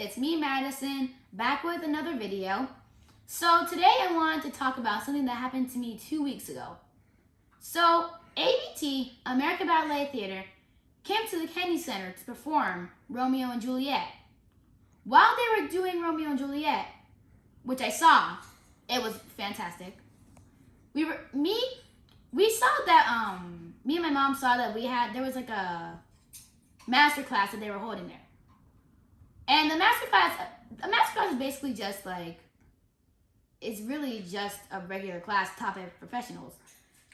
it's me, Madison, back with another video. So today I wanted to talk about something that happened to me 2 weeks ago. So ABT, American Ballet Theatre, came to the Kennedy Center to perform Romeo and Juliet. While they were doing Romeo and Juliet, which I saw, it was fantastic. We saw that me and my mom saw that there was like a Masterclass that they were holding there. And the Masterclass is basically just like, it's really just a regular class taught by professionals.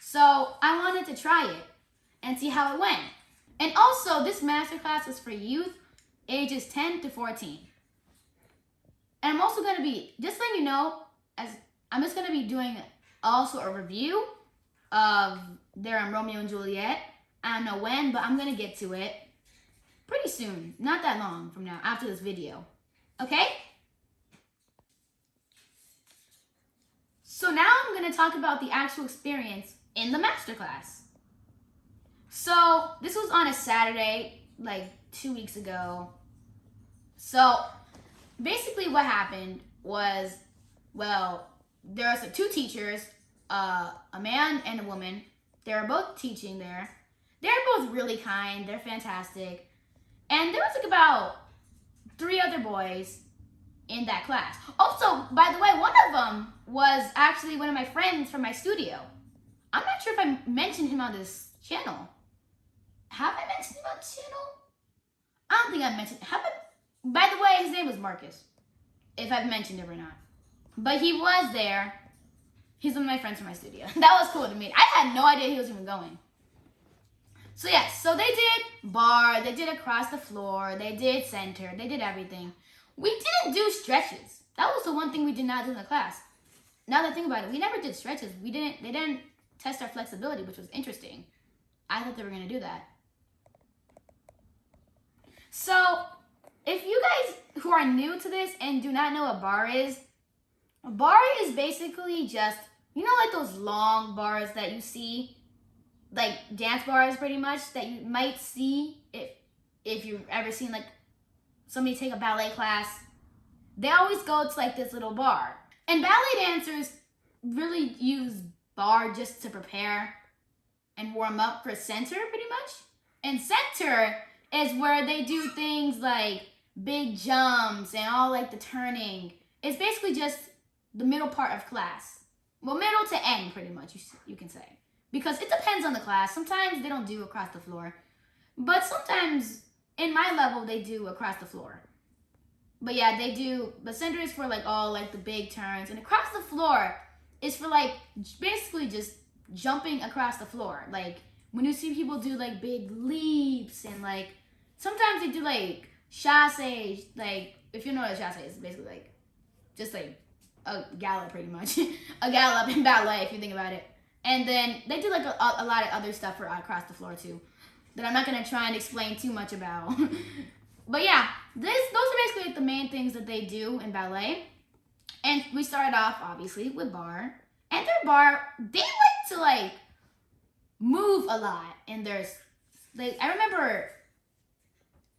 So I wanted to try it and see how it went. And also, this Masterclass is for youth ages 10 to 14. And I'm also going to be, just letting you know, I'm just going to be doing also a review of their Romeo and Juliet. I don't know when, but I'm going to get to it pretty soon. Not that long from now, after this video. Okay? So now I'm going to talk about the actual experience in the Masterclass. So this was on a Saturday, like 2 weeks ago. So basically what happened was, well, there are two teachers, a man and a woman. They were both teaching there. They're both really kind. They're fantastic. And there was like about 3 other boys in that class. Also, by the way, one of them was actually one of my friends from my studio. I'm not sure if I mentioned him on this channel. Have I mentioned him on the channel? I don't think I mentioned him. By the way, his name was Marcus, if I've mentioned him or not. But he was there. He's one of my friends from my studio. That was cool to meet. I had no idea he was even going. So yes, so they did bar, they did across the floor, they did center, they did everything. We didn't do stretches. That was the one thing we did not do in the class. Now that I think about it, we never did stretches. They didn't test our flexibility, which was interesting. I thought they were gonna do that. So if you guys who are new to this and do not know what a bar is basically just, you know, like those long bars that you see, like dance bars pretty much, that you might see if you've ever seen like somebody take a ballet class. They always go to like this little bar. And ballet dancers really use bar just to prepare and warm up for center pretty much. And center is where they do things like big jumps and all like the turning. It's basically just the middle part of class. Well, middle to end pretty much, you can say. Because it depends on the class. Sometimes they don't do across the floor. But sometimes, in my level, they do across the floor. But yeah, they do. But center is for like all like the big turns. And across the floor is for like basically just jumping across the floor. Like when you see people do like big leaps and like, sometimes they do like chassé. Like, if you know what a chassé is, basically like, just like a gallop pretty much. A gallop in ballet if you think about it. And then they do like a lot of other stuff for across the floor too, that I'm not gonna try and explain too much about. But yeah, those are basically like the main things that they do in ballet. And we started off obviously with bar. And their bar, they like to like move a lot in their, like, I remember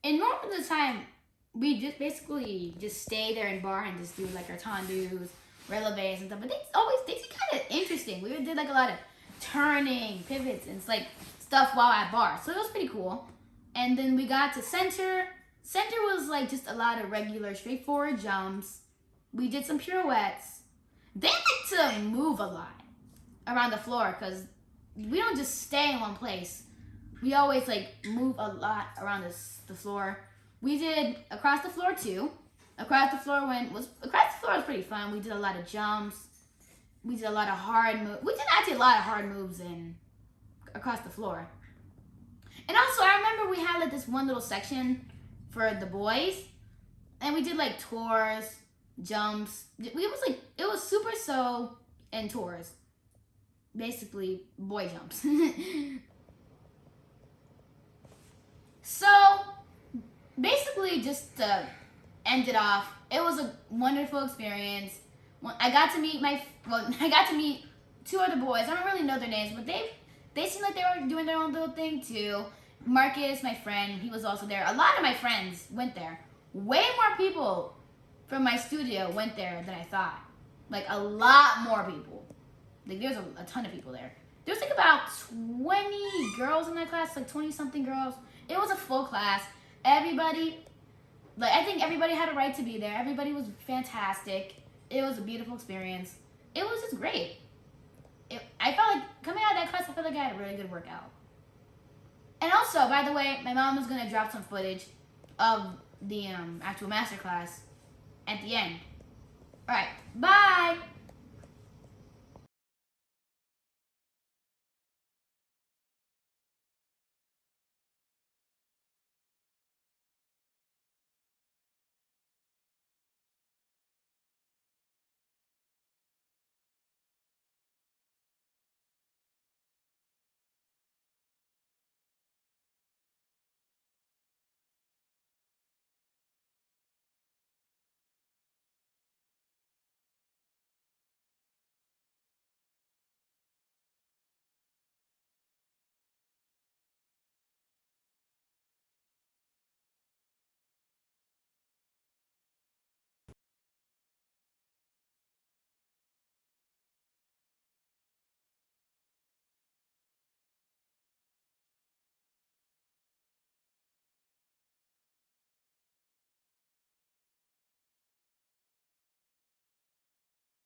in normal the time, we just basically just stay there in bar and just do like our tendus, releves and stuff. But they seem kind of interesting. We did like a lot of turning, pivots, and like stuff while at bar. So it was pretty cool. And then we got to center. Center was like just a lot of regular, straightforward jumps. We did some pirouettes. They like to move a lot around the floor because we don't just stay in one place. We always like move a lot around the floor. We did across the floor too. Across the floor was pretty fun. We did a lot of jumps. We did a lot of hard moves. We did actually a lot of hard moves across the floor. And also I remember we had like this one little section for the boys, and we did like tours, jumps. It was super so and tours. Basically boy jumps. So basically just to end it off, it was a wonderful experience. I got to meet 2 other boys. I don't really know their names, but they seemed like they were doing their own little thing too. Marcus, my friend, he was also there. A lot of my friends went there. way more people from my studio went there than I thought. Like a lot more people. Like there's a ton of people there. There's like about 20 girls in that class, like 20 something girls. It was a full class. Everybody, like I think everybody had a right to be there. Everybody was fantastic. It was a beautiful experience. It was just great. I felt like coming out of that class, I felt like I had a really good workout. And also, by the way, my mom was gonna drop some footage of the actual masterclass at the end. All right, bye.